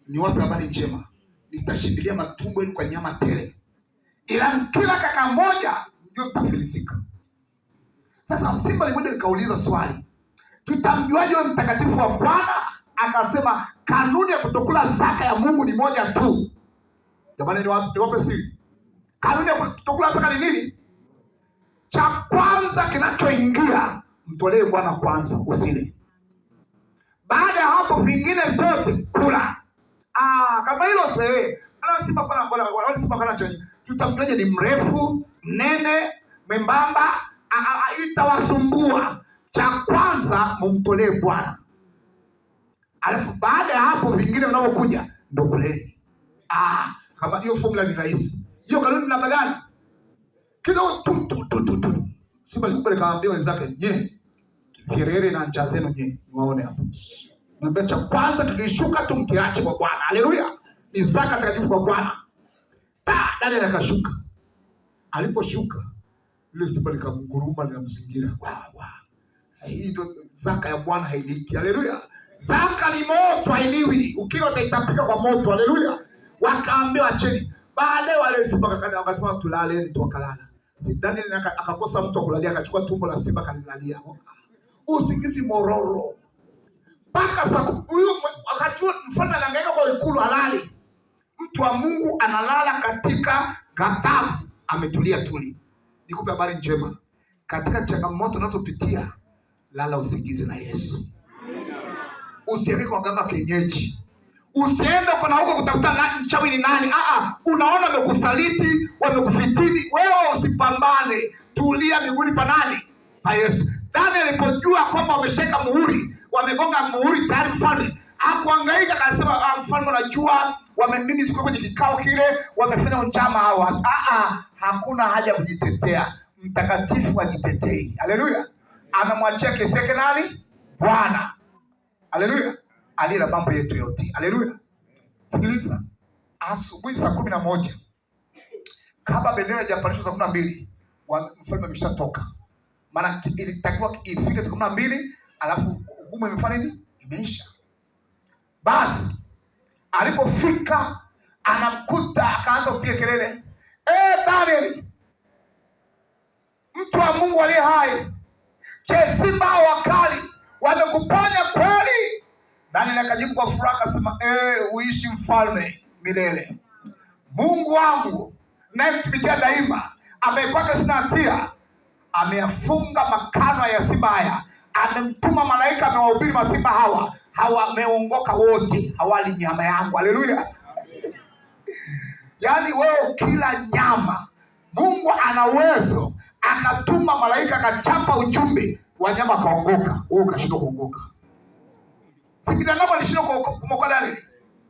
ni wapi habari njema? Nitashindilia matumbo yenu kwa nyama tele, ila kila kaka moja ndio mtafilisika. Sasa simba limoja likauliza swali, tutamjuaje wewe mtakatifu wa Bwana? Akasema kanuni ya kutokula zaka ya Mungu ni moja tu. Jamani, niwape siri. Kanuni ya kutokula zaka ni nini? Cha kwanza kinachoingia, mtolee Bwana kwanza, usile. Baada ya hapo vingine vyote kula. Kama hilo tu anasema kana chenye tutamjuaje ni mrefu, mnene, membamba, itawasumbua. Cha kwanza mumtolee Bwana. Alafu baada ya hapo vingine vinavyokuja ndio kuleni. Kama hiyo formula ni rahisi. Hiyo kanuni namna gani? Kidogo tu. Simba likubwa kaambia wenzake, kirere na njaa zenu waone hapo. Mwambie cha kwanza kikishuka tu mkiache kwa Bwana. Haleluya. Ni zaka takatifu kwa Bwana. Daniel akashuka. Aliposhuka, ile simba likamnguruma linamzingira. Hii ndio zaka ya Bwana hailiki. Haleluya. Zaka ni moto, hailiwi. Ukila utaitapika kwa moto. Haleluya. Wakaambiwa acheni. Baadaye wale simba wakasema tulale, tukalala. Daniel akakosa mtu wa kulalia, akachukua tumbo la simba kalilalia. Usingizi mororo. Mpaka huyu wakati mfalme anahangaika kwa ikulu halali. Mtu wa Mungu analala katika ghadhabu, ametulia tuli. Nikupe habari njema. Katika changamoto unazopitia, lala usingizi na Yesu. Usiende kwa ganga kienyeji. Usiende kwa huko kutafuta mchawi ni nani. Unaona wamekusaliti, wamekufitini, wewe usipambane. Tulia miguuni pa nani? Pa Yesu. Daniel alipojua kwamba wameshika muhuri, wamegonga muhuri tayari mfalme, hakuhangaika, akasema mfalme unajua mimi siko kwenye kikao kile, wamefanya njama hawa. Hakuna haja ya kujitetea. Mtakatifu ajitetei. Haleluya. Amemwachia kesi yake nani? Bwana. Haleluya. Alila mambo yetu yote. Haleluya. Sikiliza. Asubuhi saa 11 kama bendera haijapandishwa saa 12 mfalme ameshatoka. Maana ilitakiwa ifike saa 12 alafu hukumu imefanya nini? Imeisha. Basi alipofika anamkuta, akaanza kupiga kelele, Daniel, mtu wa Mungu aliye hai, je, simba wakali wamekuponya kweli? Daniel akajibu kwa furaha akasema, uishi mfalme milele. Mungu wangu nayemtumikia daima, amepaka sina hatia, ameyafunga makano ya simba haya, amemtuma malaika, amewahubiri masimba hawa wameongoka wote, hawali nyama yangu. Haleluya. Yaani wewe kila nyama, Mungu ana uwezo akatuma malaika akachapa ujumbe, wanyama kaongoka, wewe ukashindwa kuongoka. Binadamu alishindwa kumwokoa Daniel,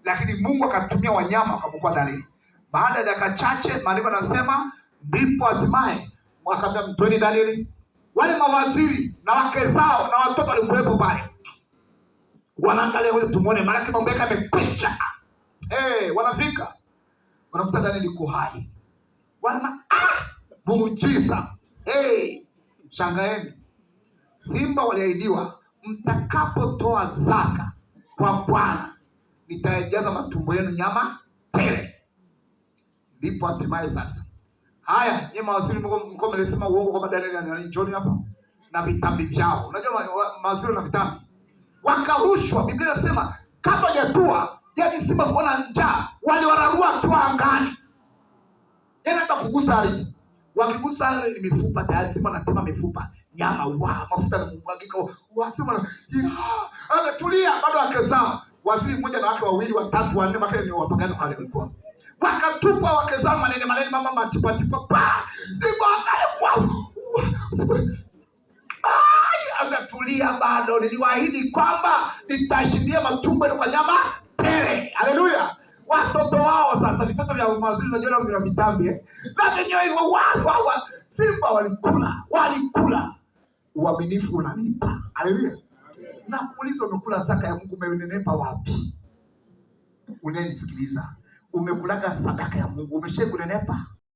lakini Mungu akatumia wanyama akamwokoa Daniel. Baada ya dakika chache, maandiko yanasema ndipo hatimaye wakamwambia mtoeni Daniel. Wale mawaziri na wake zao na watoto walikuwepo pale, wanaangalia wewe tumuone, maana mambo yake yamekwisha. Wanafika wanakuta Daniel yuko hai. Muujiza. Shangaeni. Simba waliahidiwa, mtakapotoa zaka kwa Bwana nitajaza matumbo yenu nyama tele. Ndipo hatimaye sasa, haya nyema mawaziri mko mlisema uongo kwamba Daniel ananijoni hapa na vitambi vyao. Unajua mawaziri na vitambi wakarushwa. Biblia inasema kabla hajatua, yaani simba kuona njaa, waliwararua tu angani. Yana hata kugusa ardhi. Wakigusa ardhi mifupa tayari simba anatema mifupa, nyama, mafuta yanamwagika. Simba anatulia, bado akezao. Waziri mmoja na wake wawili, watatu, wanne, maka ni wapagano wale walikuwa. Wakatupa wakezao manene mama matipatipa. Anatulia bado. Niliwaahidi kwamba nitashindia matumbo kwa nyama tele. Haleluya. Watoto wao sasa, vitoto vya mawaziri unajua vina vitambi na wenyewe hivyo simba walikula. Uaminifu unalipa. Haleluya. Na kuuliza, umekula zaka ya Mungu, umenenepa wapi? Unanisikiliza, umekulaga sadaka ya Mungu, umeshakunenepa?